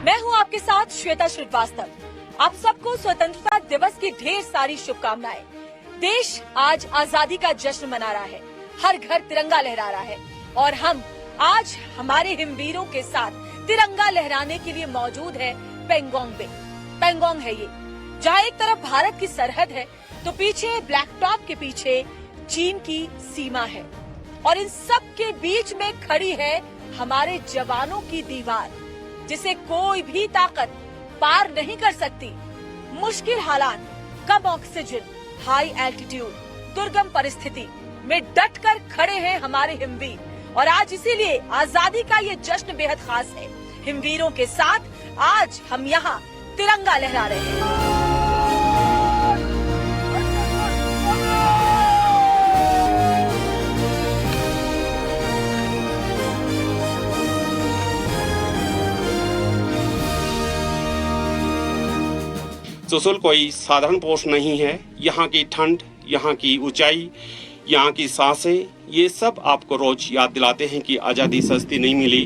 मैं हूं आपके साथ श्वेता श्रीवास्तव। आप सबको स्वतंत्रता दिवस की ढेर सारी शुभकामनाएं। देश आज आजादी का जश्न मना रहा है, हर घर तिरंगा लहरा रहा है और हम आज हमारे हिमवीरों के साथ तिरंगा लहराने के लिए मौजूद है पेंगोंग में। पेंगोंग है ये, जहाँ एक तरफ भारत की सरहद है तो पीछे ब्लैक टॉप के पीछे चीन की सीमा है और इन सब के बीच में खड़ी है हमारे जवानों की दीवार, जिसे कोई भी ताकत पार नहीं कर सकती। मुश्किल हालात, कम ऑक्सीजन, हाई एल्टीट्यूड, दुर्गम परिस्थिति में डटकर खड़े हैं हमारे हिमवीर और आज इसीलिए आजादी का ये जश्न बेहद खास है। हिमवीरों के साथ आज हम यहाँ तिरंगा लहरा रहे हैं। चुशुल कोई साधारण पोस्ट नहीं है। यहाँ की ठंड, यहाँ की ऊंचाई, यहाँ की सांसें, ये सब आपको रोज याद दिलाते हैं कि आज़ादी सस्ती नहीं मिली।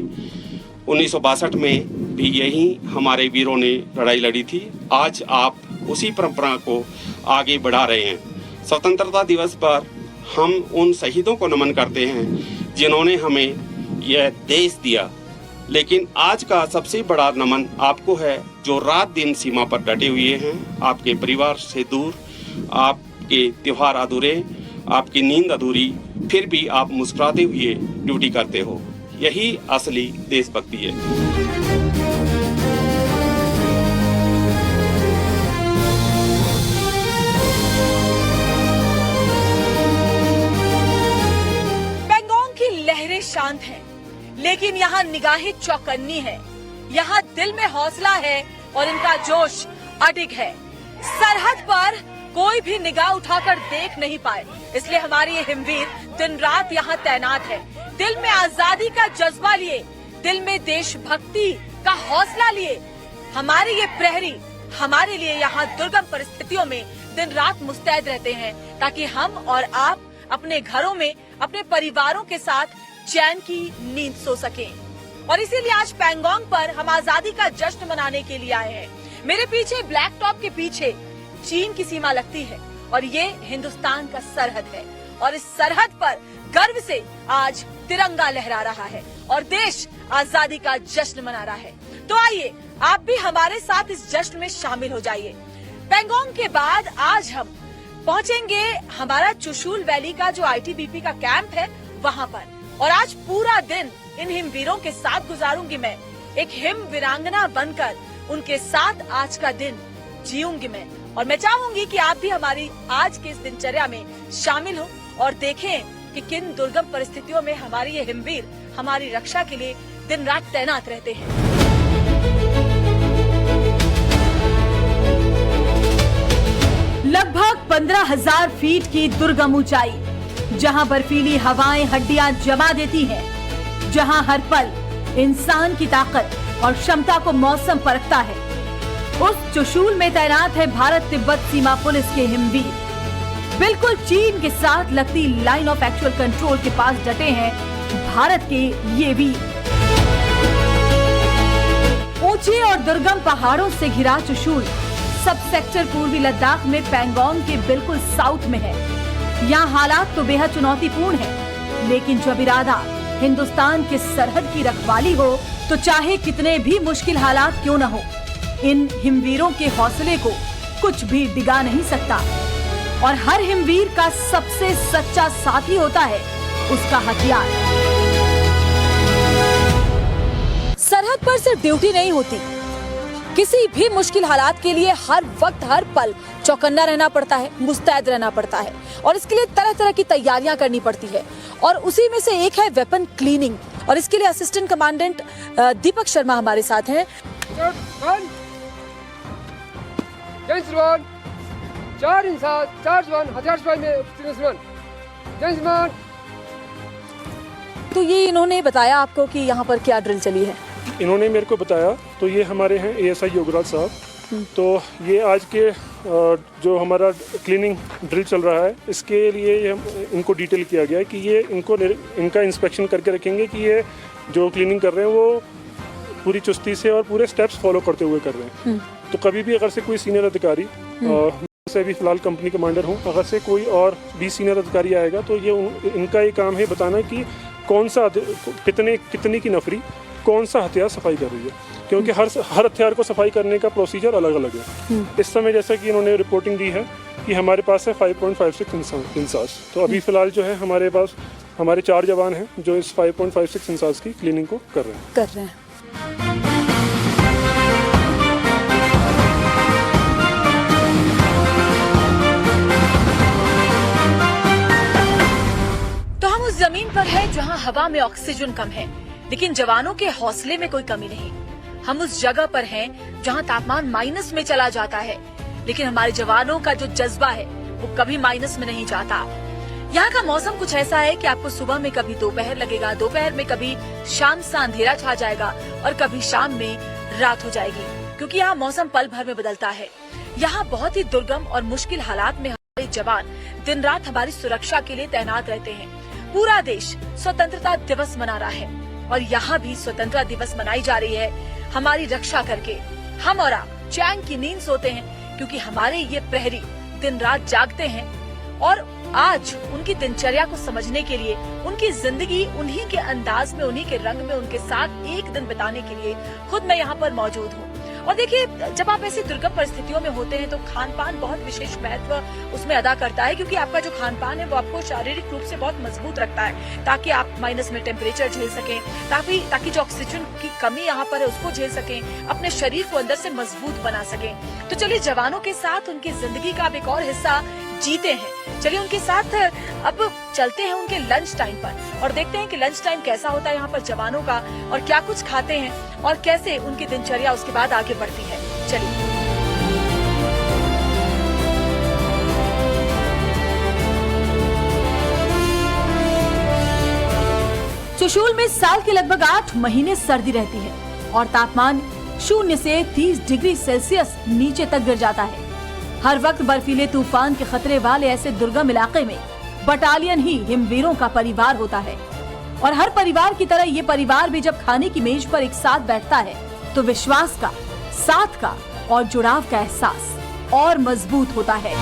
1962 में भी यही हमारे वीरों ने लड़ाई लड़ी थी। आज आप उसी परंपरा को आगे बढ़ा रहे हैं। स्वतंत्रता दिवस पर हम उन शहीदों को नमन करते हैं जिन्होंने हमें यह देश दिया, लेकिन आज का सबसे बड़ा नमन आपको है जो रात दिन सीमा पर डटे हुए हैं। आपके परिवार से दूर, आपके त्योहार अधूरे, आपकी नींद अधूरी, फिर भी आप मुस्कुराते हुए ड्यूटी करते हो। यही असली देशभक्ति है। पेंगोंग की लहरें शांत हैं, लेकिन यहाँ निगाहें चौकन्नी है। यहाँ दिल में हौसला है और इनका जोश अडिग है। सरहद पर कोई भी निगाह उठाकर देख नहीं पाए, इसलिए हमारे ये हिमवीर दिन रात यहाँ तैनात है। दिल में आजादी का जज्बा लिए, दिल में देशभक्ति का हौसला लिए हमारे ये प्रहरी हमारे लिए यहाँ दुर्गम परिस्थितियों में दिन रात मुस्तैद रहते हैं, ताकि हम और आप अपने घरों में अपने परिवारों के साथ चैन की नींद सो सके। और इसीलिए आज पेंगोंग पर हम आजादी का जश्न मनाने के लिए आए हैं। मेरे पीछे ब्लैक टॉप के पीछे चीन की सीमा लगती है और ये हिंदुस्तान का सरहद है और इस सरहद पर गर्व से आज तिरंगा लहरा रहा है और देश आजादी का जश्न मना रहा है। तो आइए आप भी हमारे साथ इस जश्न में शामिल हो जाइए। पेंगोंग के बाद आज हम पहुँचेंगे हमारा चुशुल वैली का जो ITBP का कैंप है वहाँ पर, और आज पूरा दिन इन हिमवीरों के साथ गुजारूंगी मैं। एक हिम वीरांगना बनकर उनके साथ आज का दिन जीऊंगी मैं और मैं चाहूंगी कि आप भी हमारी आज के इस दिनचर्या में शामिल हो और देखें कि किन दुर्गम परिस्थितियों में हमारे ये हिमवीर हमारी रक्षा के लिए दिन रात तैनात रहते हैं। लगभग 15,000 फीट की दुर्गम ऊंचाई, जहां बर्फीली हवाएं हड्डियां जमा देती हैं, जहां हर पल इंसान की ताकत और क्षमता को मौसम परखता है, उस चुशुल में तैनात है भारत तिब्बत सीमा पुलिस के हिमवीर। बिल्कुल चीन के साथ लगती लाइन ऑफ एक्चुअल कंट्रोल के पास डटे हैं भारत के ये वीर। ऊंचे और दुर्गम पहाड़ों से घिरा चुशुल सब सेक्टर पूर्वी लद्दाख में पेंगोंग के बिल्कुल साउथ में है। यहाँ हालात तो बेहद चुनौतीपूर्ण है, लेकिन जब इरादा हिंदुस्तान के सरहद की रखवाली हो तो चाहे कितने भी मुश्किल हालात क्यों न हो, इन हिमवीरों के हौसले को कुछ भी डिगा नहीं सकता। और हर हिमवीर का सबसे सच्चा साथी होता है उसका हथियार। सरहद पर सिर्फ ड्यूटी नहीं होती, किसी भी मुश्किल हालात के लिए हर वक्त हर पल चौकन्ना रहना पड़ता है, मुस्तैद रहना पड़ता है और इसके लिए तरह तरह की तैयारियां करनी पड़ती है और उसी में से एक है वेपन क्लीनिंग। और इसके लिए असिस्टेंट कमांडेंट दीपक शर्मा हमारे साथ हैं। तो ये इन्होंने बताया आपको कि यहाँ पर क्या ड्रिल चली है? इन्होंने मेरे को बताया। तो ये हमारे हैं ASI योगराज साहब। तो ये आज के जो हमारा क्लीनिंग ड्रिल चल रहा है, इसके लिए इनको डिटेल किया गया है कि ये इनका इंस्पेक्शन करके रखेंगे कि ये जो क्लीनिंग कर रहे हैं वो पूरी चुस्ती से और पूरे स्टेप्स फॉलो करते हुए कर रहे हैं। तो कभी भी अगर से कोई सीनियर अधिकारी, से भी फिलहाल कंपनी कमांडर हूँ, अगर से कोई और भी सीनियर अधिकारी आएगा तो ये इनका ये काम है बताना कि कौन सा कितनी की नफरी कौन सा हथियार सफाई कर रही है, क्योंकि हर हथियार को सफाई करने का प्रोसीजर अलग अलग है। इस समय जैसा कि इन्होंने रिपोर्टिंग दी है कि हमारे पास है 5.56 इंसास। तो अभी फिलहाल जो है हमारे पास हमारे 4 जवान हैं जो इस 5.56 इंसास की क्लीनिंग को कर रहे हैं। तो हम उस जमीन पर है जहां हवा में ऑक्सीजन कम है, लेकिन जवानों के हौसले में कोई कमी नहीं। हम उस जगह पर हैं जहां तापमान माइनस में चला जाता है, लेकिन हमारे जवानों का जो जज्बा है वो कभी माइनस में नहीं जाता। यहाँ का मौसम कुछ ऐसा है कि आपको सुबह में कभी दोपहर लगेगा, दोपहर में कभी शाम सा अंधेरा छा जाएगा और कभी शाम में रात हो जाएगी, क्योंकि यहाँ मौसम पल भर में बदलता है। यहाँ बहुत ही दुर्गम और मुश्किल हालात में हमारे जवान दिन रात हमारी सुरक्षा के लिए तैनात रहते हैं। पूरा देश स्वतंत्रता दिवस मना रहा है और यहाँ भी स्वतंत्रता दिवस मनाई जा रही है हमारी रक्षा करके। हम और आप चैन की नींद सोते हैं क्योंकि हमारे ये प्रहरी दिन रात जागते हैं, और आज उनकी दिनचर्या को समझने के लिए, उनकी जिंदगी उन्हीं के अंदाज में, उन्हीं के रंग में उनके साथ एक दिन बिताने के लिए खुद मैं यहाँ पर मौजूद हूँ। और देखिए, जब आप ऐसी दुर्गम परिस्थितियों में होते हैं तो खान पान बहुत विशेष महत्व उसमें अदा करता है, क्योंकि आपका जो खान पान है वो आपको शारीरिक रूप से बहुत मजबूत रखता है, ताकि आप माइनस में टेम्परेचर झेल सकें, ताकि जो ऑक्सीजन की कमी यहाँ पर है उसको झेल सकें, अपने शरीर को अंदर से मजबूत बना सकें। तो चलिए जवानों के साथ उनकी जिंदगी का एक और हिस्सा जीते हैं। चलिए उनके साथ अब चलते हैं उनके लंच टाइम पर और देखते हैं कि लंच टाइम कैसा होता है यहाँ पर जवानों का, और क्या कुछ खाते हैं और कैसे उनकी दिनचर्या उसके बाद आगे बढ़ती है। चलिए। चुशूल में साल के लगभग 8 महीने सर्दी रहती है और तापमान 0 से 30 डिग्री सेल्सियस नीचे तक गिर जाता है। हर वक्त बर्फीले तूफान के खतरे वाले ऐसे दुर्गम इलाके में बटालियन ही हिमवीरों का परिवार होता है, और हर परिवार की तरह ये परिवार भी जब खाने की मेज पर एक साथ बैठता है तो विश्वास का, साथ का और जुड़ाव का एहसास और मजबूत होता है।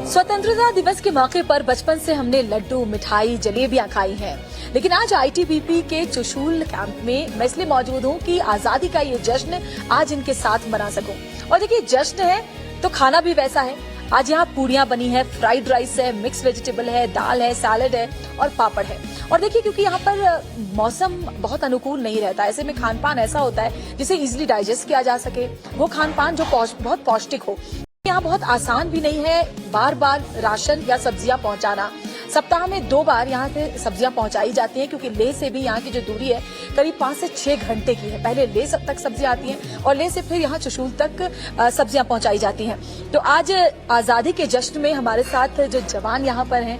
स्वतंत्रता दिवस के मौके पर बचपन से हमने लड्डू, मिठाई, जलेबियां खाई हैं, लेकिन आज आईटीबीपी के चुशूल कैंप में मैं इसलिए मौजूद हूँ कि आजादी का ये जश्न आज इनके साथ मना सकूं। और देखिए, जश्न है तो खाना भी वैसा है। आज यहाँ पूड़ियाँ बनी है, फ्राइड राइस है, मिक्स वेजिटेबल है, दाल है, सैलेड है और पापड़ है। और देखिए, क्योंकि यहाँ पर मौसम बहुत अनुकूल नहीं रहता, ऐसे में खान पान ऐसा होता है जिसे इजीली डाइजेस्ट किया जा सके, वो खान पान जो बहुत पौष्टिक हो। यहाँ बहुत आसान भी नहीं है बार बार राशन या सब्जियां पहुँचाना। सप्ताह में 2 बार यहाँ से सब्जियां पहुंचाई जाती हैं, क्योंकि लेह से भी यहाँ की जो दूरी है करीब 5 से 6 घंटे की है। पहले लेह तक सब्जियां आती हैं और लेह से फिर यहाँ चुशूल तक सब्जियां पहुंचाई जाती हैं। तो आज आजादी के जश्न में हमारे साथ जो जवान यहाँ पर हैं,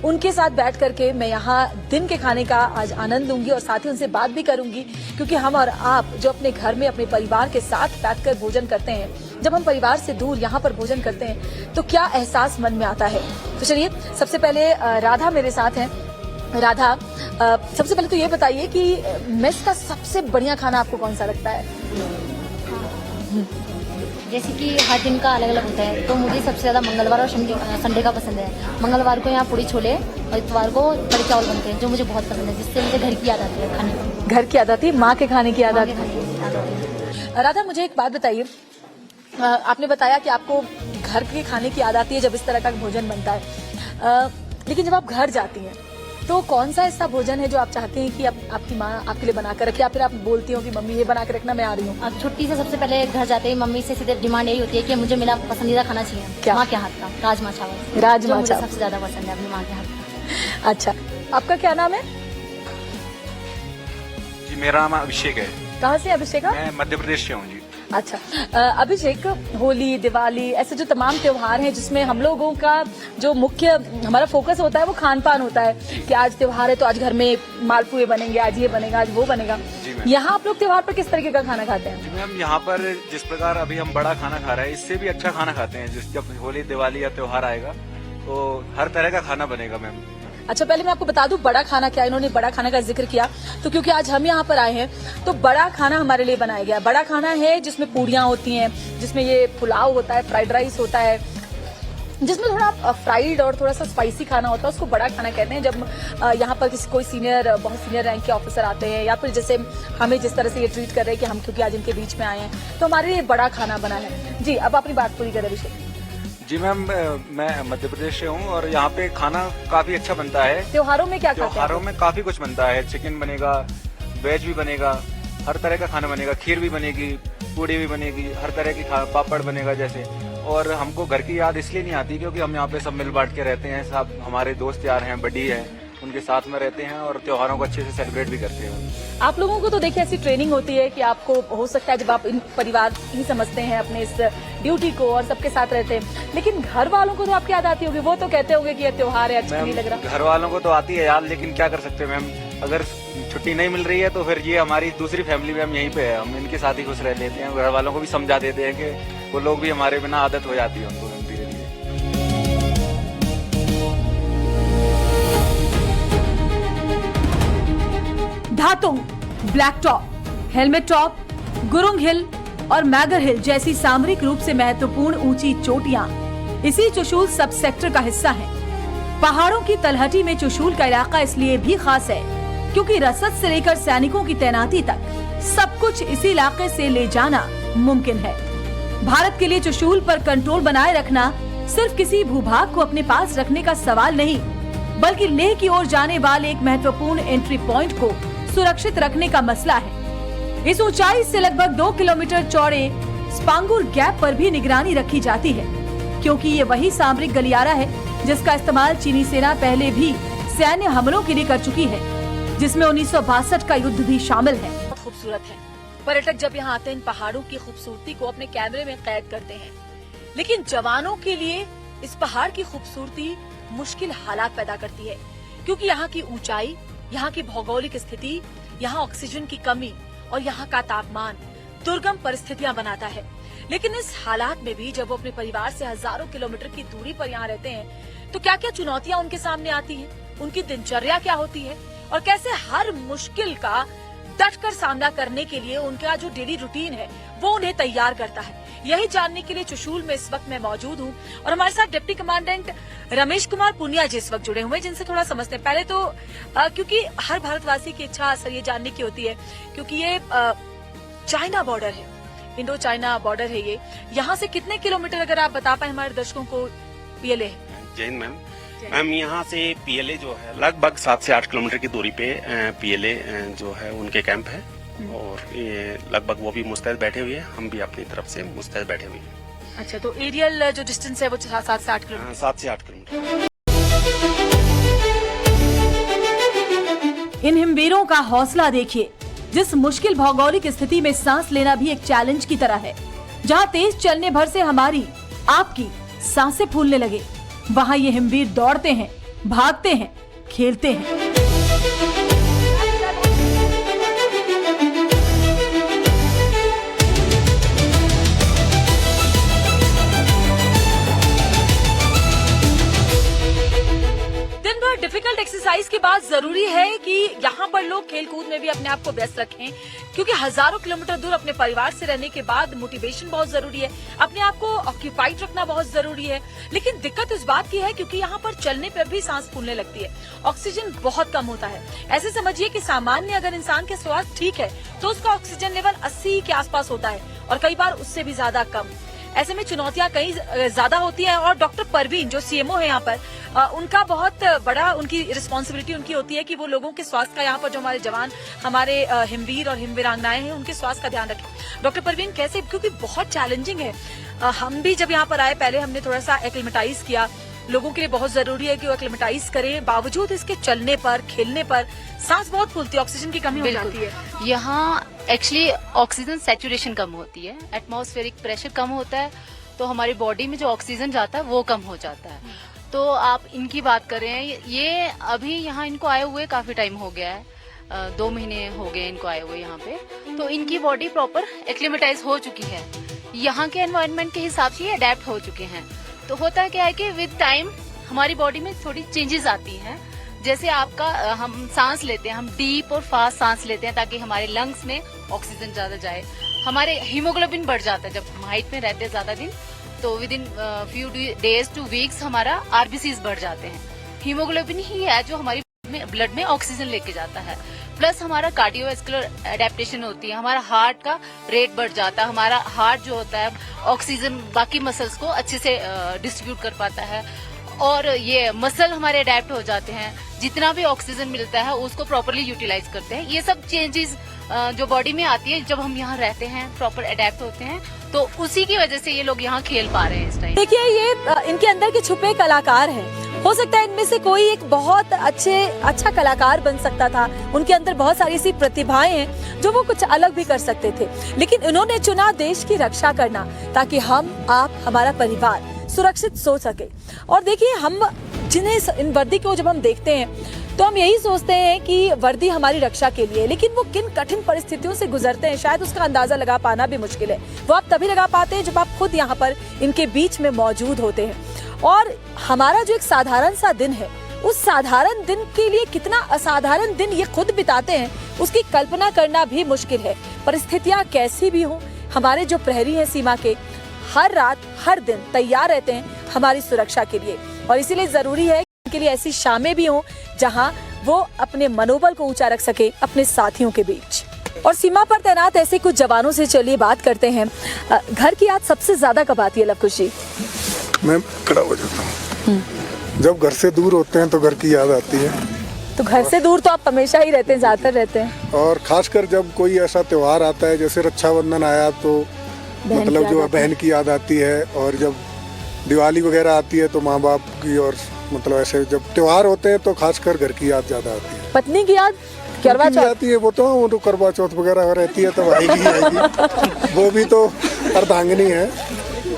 उनके साथ बैठ करके मैं यहाँ दिन के खाने का आज आनंद लूंगी और साथ ही उनसे बात भी करूंगी, क्योंकि हम और आप जो अपने घर में अपने परिवार के साथ बैठकर भोजन करते हैं, जब हम परिवार से दूर यहाँ पर भोजन करते हैं तो क्या एहसास मन में आता है। तो चलिए, सबसे पहले राधा मेरे साथ हैं। राधा, सबसे पहले तो ये बताइए कि मेस का सबसे बढ़िया खाना आपको कौन सा लगता है? जैसे कि हर दिन का अलग अलग होता है, तो मुझे सबसे ज़्यादा मंगलवार और संडे का पसंद है। मंगलवार को यहाँ पूड़ी छोले और इतवार को कड़ी चावल बनते हैं, जो मुझे बहुत पसंद है, जिससे मुझे घर की याद आती है खाने की। घर की याद आती है, माँ के खाने की याद आती है। राधा, मुझे एक बात बताइए, आपने बताया कि आपको घर के खाने की याद आती है जब इस तरह का भोजन बनता है, लेकिन जब आप घर जाती हैं तो कौन सा ऐसा भोजन है जो आप चाहते हैं कि आपकी माँ आपके लिए बना कर रखे, या फिर आप बोलती हो कि मम्मी ये बना कर रखना, मैं आ रही हूँ? अब छुट्टी से सबसे पहले घर जाते ही मम्मी से सीधे डिमांड यही होती है कि मुझे मेरा पसंदीदा खाना चाहिए। क्या? माँ के हाथ का राजमा चावल। राजमा चावल सबसे ज्यादा पसंद है अपनी माँ के हाथ का। अच्छा, आपका क्या नाम है? जी, मेरा नाम अभिषेक है। कहाँ से अभिषेक? मैं मध्य प्रदेश से हूँ जी। अच्छा, अभिषेक, होली, दिवाली, ऐसे जो तमाम त्योहार हैं जिसमें हम लोगों का जो मुख्य हमारा फोकस होता है वो खान पान होता है कि आज त्योहार है तो आज घर में मालपुए बनेंगे, आज ये बनेगा, आज वो बनेगा। यहाँ आप लोग त्योहार पर किस तरीके का खाना खाते हैं? जी मैम, यहाँ पर जिस प्रकार अभी हम बड़ा खाना खा रहे हैं, इससे भी अच्छा खाना खाते हैं। जब होली, दिवाली या त्योहार आएगा तो हर तरह का खाना बनेगा मैम। अच्छा, पहले मैं आपको बता दूं बड़ा खाना क्या है। इन्होंने बड़ा खाना का जिक्र किया, तो क्योंकि आज हम यहाँ पर आए हैं तो बड़ा खाना हमारे लिए बनाया गया। बड़ा खाना है जिसमें पूड़ियाँ होती हैं, जिसमें ये पुलाव होता है, फ्राइड राइस होता है, जिसमें थोड़ा फ्राइड और थोड़ा सा स्पाइसी खाना होता है, उसको बड़ा खाना कहते हैं। जब यहाँ पर कोई बहुत सीनियर रैंक के ऑफिसर आते हैं या फिर जैसे हमें जिस तरह से ये ट्रीट कर रहे हैं कि हम क्योंकि आज इनके बीच में आए हैं तो हमारे लिए बड़ा खाना बना है। जी, अब अपनी बात पूरी करें अभिषेक। जी मैम, मैं मध्य प्रदेश से हूँ और यहाँ पे खाना काफी अच्छा बनता है। त्योहारों में क्या खाते हैं? त्योहारों में काफी कुछ बनता है। चिकन बनेगा, वेज भी बनेगा, हर तरह का खाना बनेगा। खीर भी बनेगी, पूड़ी भी बनेगी, हर तरह की पापड़ बनेगा जैसे। और हमको घर की याद इसलिए नहीं आती क्योंकि हम यहाँ पे सब मिल बांट के रहते हैं। सब हमारे दोस्त यार हैं, बड़ी है, उनके साथ में रहते हैं और त्योहारों को अच्छे से सेलिब्रेट भी करते हैं। आप लोगों को तो देखिए ऐसी ट्रेनिंग होती है कि आपको हो सकता है जब आप इन परिवार ही समझते हैं अपने इस ड्यूटी को और सबके साथ रहते हैं, लेकिन घर वालों को तो आपकी याद आती होगी। वो तो कहते होंगे कि ये त्योहार है, अच्छा नहीं लग रहा। घर वालों को तो आती है याद, लेकिन क्या कर सकते हैं मैम, अगर छुट्टी नहीं मिल रही है तो फिर ये हमारी दूसरी फैमिली में हम यहीं पे है, हम इनके साथ ही खुश रह लेते हैं। घर वालों को भी समझा देते हैं कि वो लोग भी हमारे बिना आदत हो जाती है उनको धीरे धीरे। Dhatong, black top, helmet top, Gurung hill और मैगर हिल जैसी सामरिक रूप से महत्वपूर्ण ऊंची चोटियां इसी चुशूल सब सेक्टर का हिस्सा हैं। पहाड़ों की तलहटी में चुशूल का इलाका इसलिए भी खास है क्योंकि रसद से लेकर सैनिकों की तैनाती तक सब कुछ इसी इलाके से ले जाना मुमकिन है। भारत के लिए चुशूल पर कंट्रोल बनाए रखना सिर्फ किसी भूभाग को अपने पास रखने का सवाल नहीं, बल्कि लेह की ओर जाने वाले एक महत्वपूर्ण एंट्री पॉइंट को सुरक्षित रखने का मसला है। इस ऊंचाई से लगभग 2 किलोमीटर चौड़े स्पांगुर गैप पर भी निगरानी रखी जाती है क्योंकि ये वही सामरिक गलियारा है जिसका इस्तेमाल चीनी सेना पहले भी सैन्य हमलों के लिए कर चुकी है, जिसमें 1962 का युद्ध भी शामिल है। बहुत खूबसूरत है। पर्यटक जब यहाँ आते हैं इन पहाड़ों की खूबसूरती को अपने कैमरे में कैद करते हैं, लेकिन जवानों के लिए इस पहाड़ की खूबसूरती मुश्किल हालात पैदा करती है क्योंकि यहाँ की ऊंचाई, यहाँ की भौगोलिक स्थिति, यहाँ ऑक्सीजन की कमी और यहाँ का तापमान दुर्गम परिस्थितियाँ बनाता है। लेकिन इस हालात में भी जब वो अपने परिवार से हजारों किलोमीटर की दूरी पर यहाँ रहते हैं तो क्या क्या चुनौतियाँ उनके सामने आती हैं, उनकी दिनचर्या क्या होती है और कैसे हर मुश्किल का डटकर सामना करने के लिए उनका जो डेली रूटीन है वो उन्हें तैयार करता है। यही जानने के लिए चुशूल में इस वक्त मैं मौजूद हूँ और हमारे साथ डिप्टी कमांडेंट रमेश कुमार पुनिया जी इस वक्त जुड़े हुए हैं, जिनसे थोड़ा समझते हैं। पहले तो क्योंकि हर भारतवासी की इच्छा सर ये जानने की होती है क्योंकि ये चाइना बॉर्डर है, इंडो चाइना बॉर्डर है ये, यहाँ से कितने किलोमीटर अगर आप बता पाए हमारे दर्शकों को पीएलए है? जैन मैम, यहाँ से पीएलए जो है लगभग 7 से 8 किलोमीटर की दूरी पे पीएलए जो है उनके कैंप है और ये लगभग वो भी मुस्तैद बैठे हुए हैं, हम भी अपनी तरफ से मुस्तैद बैठे हुए हैं। अच्छा, तो एरियल जो डिस्टेंस है वो 7 से 8 किलोमीटर? 7 से 8 किलोमीटर। इन हिमवीरों का हौसला देखिए। जिस मुश्किल भौगोलिक स्थिति में सांस लेना भी एक चैलेंज की तरह है, जहाँ तेज चलने भर से हमारी आपकी सांसें फूलने लगे, वहाँ ये हिमवीर दौड़ते हैं, भागते हैं, खेलते हैं। डिफिकल्ट एक्सरसाइज के बाद जरूरी है कि यहाँ पर लोग खेल कूद में भी अपने आप को व्यस्त रखें क्योंकि हजारों किलोमीटर दूर अपने परिवार से रहने के बाद मोटिवेशन बहुत जरूरी है, अपने आप को ऑक्यूपाइड रखना बहुत जरूरी है। लेकिन दिक्कत इस बात की है क्योंकि यहाँ पर चलने पर भी सांस फूलने लगती है, ऑक्सीजन बहुत कम होता है। ऐसे समझिए कि सामान्य अगर इंसान के स्वास्थ्य ठीक है तो उसका ऑक्सीजन लेवल 80 के आसपास होता है और कई बार उससे भी ज्यादा कम। ऐसे में चुनौतियां कई ज्यादा होती हैं और डॉक्टर परवीन जो सीएमओ है यहाँ पर, उनका बहुत बड़ा उनकी रिस्पॉन्सिबिलिटी उनकी होती है कि वो लोगों के स्वास्थ्य का, यहाँ पर जो हमारे जवान, हमारे हिमवीर और हिमवीरांगनाएं हैं, उनके स्वास्थ्य का ध्यान रखें। डॉक्टर परवीन कैसे, क्योंकि बहुत चैलेंजिंग है। हम भी जब यहाँ पर आए पहले हमने थोड़ा सा एक्लिमेटाइज किया, लोगों के लिए बहुत जरूरी है कि वो एक्लिमेटाइज करें, बावजूद इसके चलने पर, खेलने पर सांस बहुत फूलती है, ऑक्सीजन की कमी हो जाती है। यहाँ एक्चुअली ऑक्सीजन सैचुरेशन कम होती है, एटमॉस्फेरिक प्रेशर कम होता है, तो हमारी बॉडी में जो ऑक्सीजन जाता है वो कम हो जाता है। तो आप इनकी बात कर रहे हैं, ये अभी यहाँ इनको आए हुए काफी टाइम हो गया है, 2 महीने हो गए इनको आए हुए यहाँ पे, तो इनकी बॉडी प्रॉपर एक्लिमेटाइज हो चुकी है, यहाँ के एनवायरनमेंट के हिसाब से ये अडेप्ट हो चुके हैं। तो होता क्या है कि विद टाइम हमारी बॉडी में थोड़ी चेंजेस आती हैं, जैसे आपका हम सांस लेते हैं, हम डीप और फास्ट सांस लेते हैं ताकि हमारे लंग्स में ऑक्सीजन ज्यादा जाए। हमारे हीमोग्लोबिन बढ़ जाता है जब हम हाइट में रहते हैं ज्यादा दिन, तो with in few days two weeks हमारा आरबीसीज बढ़ जाते हैं। हीमोग्लोबिन ही है जो हमारी ब्लड में ऑक्सीजन लेके जाता है। प्लस हमारा कार्डियोवैस्कुलर एडेप्टेशन होती है, हमारा हार्ट का रेट बढ़ जाता है, हमारा हार्ट जो होता है ऑक्सीजन बाकी मसल्स को अच्छे से डिस्ट्रीब्यूट कर पाता है, और ये मसल हमारे अडेप्ट हो जाते हैं, जितना भी ऑक्सीजन मिलता है उसको प्रॉपरली यूटिलाइज करते हैं। ये सब चेंजेस जो बॉडी में आती है जब हम यहाँ रहते हैं, प्रॉपर अडेप्ट होते हैं, तो उसी की वजह से ये लोग यहाँ खेल पा रहे हैं इस टाइम। देखिए ये इनके अंदर के छुपे कलाकार हैं। हो सकता है इनमें से कोई एक बहुत अच्छा कलाकार बन सकता था, उनके अंदर बहुत सारी ऐसी प्रतिभाएं हैं जो वो कुछ अलग भी कर सकते थे, लेकिन इन्होंने चुना देश की रक्षा करना ताकि हम, आप, हमारा परिवार सुरक्षित सो सके। और देखिए हम जिन्हें इन वर्दी को जब हम देखते हैं तो हम यही सोचते हैं कि वर्दी हमारी रक्षा के लिए, लेकिन वो किन कठिन परिस्थितियों से गुजरते हैं शायद उसका अंदाजा लगा पाना भी मुश्किल है। वो आप तभी लगा पाते हैं जब आप खुद यहाँ पर इनके बीच में मौजूद होते हैं। और हमारा जो एक साधारण सा दिन है, उस साधारण दिन के लिए कितना असाधारण दिन ये खुद बिताते हैं उसकी कल्पना करना भी मुश्किल है। परिस्थितियां कैसी भी हों, हमारे जो प्रहरी हैं सीमा के हर रात हर दिन तैयार रहते हैं हमारी सुरक्षा के लिए, और इसीलिए जरूरी है कि उनके लिए ऐसी शामें भी हों जहां वो अपने मनोबल को ऊंचा रख सके अपने साथियों के बीच। और सीमा पर तैनात ऐसे कुछ जवानों से चलिए बात करते हैं। घर की याद सबसे ज्यादा कब आती है लवकुश जी? मैं खड़ा हो जाता हूँ। जब घर से दूर होते हैं तो घर की याद आती है। तो घर से दूर तो आप हमेशा ही रहते हैं, ज्यादातर रहते हैं। और खासकर जब कोई ऐसा त्योहार आता है जैसे रक्षाबंधन आया तो मतलब जो है बहन की याद आती है, और जब दिवाली वगैरह आती है तो माँ बाप की, और मतलब ऐसे जब त्योहार होते हैं तो खासकर घर की याद ज्यादा आती है। पत्नी की याद? करवा चौथ आती है वो तो करवा चौथ वगैरह रहती है तो आएगी वो भी तो अर्धांगिनी है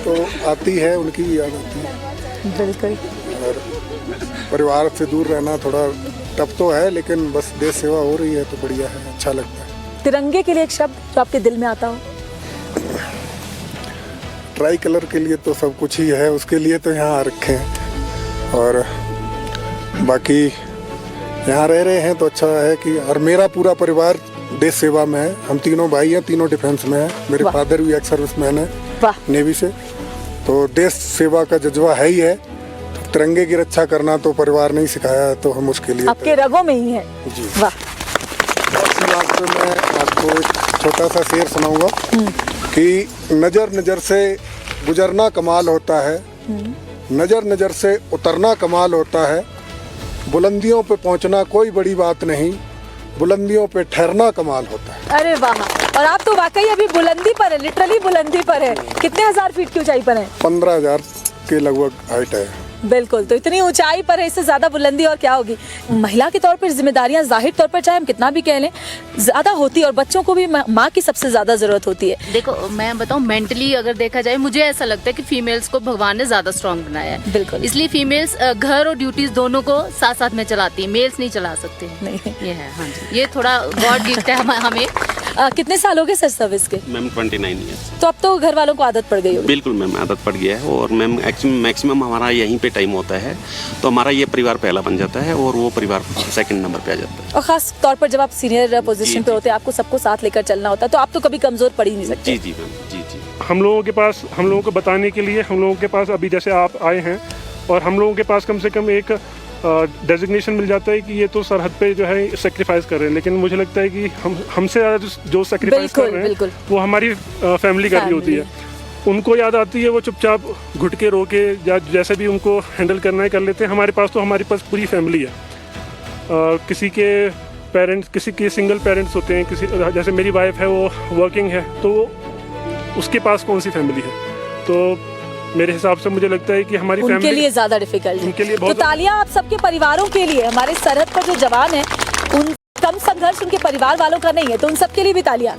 तो आती है, उनकी भी याद आती है। बिल्कुल। और परिवार से दूर रहना थोड़ा टफ तो है, लेकिन बस देश सेवा हो रही है तो बढ़िया है, अच्छा लगता है। तिरंगे के लिए एक शब्द जो आपके दिल में आता हो? ट्राई कलर के लिए तो सब कुछ ही है, उसके लिए तो यहाँ आ रखे हैं, और बाकी यहाँ रह रहे हैं तो अच्छा है कि, और मेरा पूरा परिवार देश सेवा में है। हम तीनों भाई हैं, तीनों डिफेंस में हैं। मेरे फादर भी एक्स सर्विसमैन है नेवी से, तो देश सेवा का जज्बा है ही है। तो तिरंगे की रक्षा करना तो परिवार ने ही सिखाया है, तो हम उसके लिए आपके रगों में ही है। जी वाह। इसी बात पे मैं आपको एक छोटा सा शेर सुनाऊंगा कि नजर नजर से गुजरना कमाल होता है, नजर नजर से उतरना कमाल होता है, बुलंदियों पे पहुंचना कोई बड़ी बात नहीं, बुलंदियों पे ठहरना कमाल होता है। अरे वाह, और आप तो वाकई अभी बुलंदी पर है, लिटरली बुलंदी पर है। कितने हजार फीट की ऊंचाई पर है? 15,000 के लगभग हाइट है। बिल्कुल, तो इतनी ऊंचाई पर है, इससे ज्यादा बुलंदी और क्या होगी। महिला के तौर पर जिम्मेदारियां जाहिर तौर पर चाहे हम कितना भी कह लें ज्यादा होती है, और बच्चों को भी माँ की सबसे ज्यादा जरूरत होती है। देखो मैं बताऊं, मेंटली अगर देखा जाए मुझे ऐसा लगता है कि फीमेल्स को भगवान ने ज्यादा स्ट्रांग बनाया है। बिल्कुल। इसलिए फीमेल्स घर और ड्यूटीज दोनों को साथ साथ में चलाती है, मेल्स नहीं चला सकते। नहीं, ये है। हाँ जी, ये थोड़ा गॉड गिफ्ट है हमें। कितने साल हो गए सर सर्विस के? Ma'am 29 years. तो अब तो घर वालों को आदत पड़ गई होगी। बिल्कुल मैम, आदत पड़ गया है, और मैम मैक्सिमम हमारा यहीं पे टाइम होता है, तो हमारा ये परिवार पहला बन जाता है और वो परिवार सेकंड नंबर पे आ जाता है। और खास तौर पर जब आप सीनियर पोजीशन पे होते हैं, आपको सबको साथ लेकर चलना होता है, तो आप तो कभी कमजोर पड़ ही नहीं सकते। जी जी मैम, जी जी। हम लोगों को बताने के लिए, हम लोगों के पास अभी जैसे आप आए हैं, और हम लोगों के पास कम से कम एक डेजिग्नेशन मिल जाता है कि ये तो सरहद पे जो है सेक्रीफाइस कर रहे हैं, लेकिन मुझे लगता है कि हमसे ज़्यादा जो सेक्रीफाइस कर रहे हैं वो हमारी फैमिली कर रही होती है। उनको याद आती है, वो चुपचाप घुट के रो के या जैसे भी उनको हैंडल करना है कर लेते हैं। हमारे पास पूरी फैमिली है। किसी के पेरेंट्स, किसी के सिंगल पेरेंट्स होते हैं, किसी जैसे मेरी वाइफ है वो वर्किंग है, तो उसके पास कौन सी फैमिली है। तो मेरे हिसाब से मुझे लगता है कि हमारी उनके फैमिली लिए ज्यादा डिफिकल्ट है। उनके लिए तो बहुत तालियां आप सबके परिवारों के लिए। हमारे सरहद पर जो जवान हैं, उन कम संघर्ष उनके परिवार वालों का नहीं है, तो उन सबके लिए भी तालियां।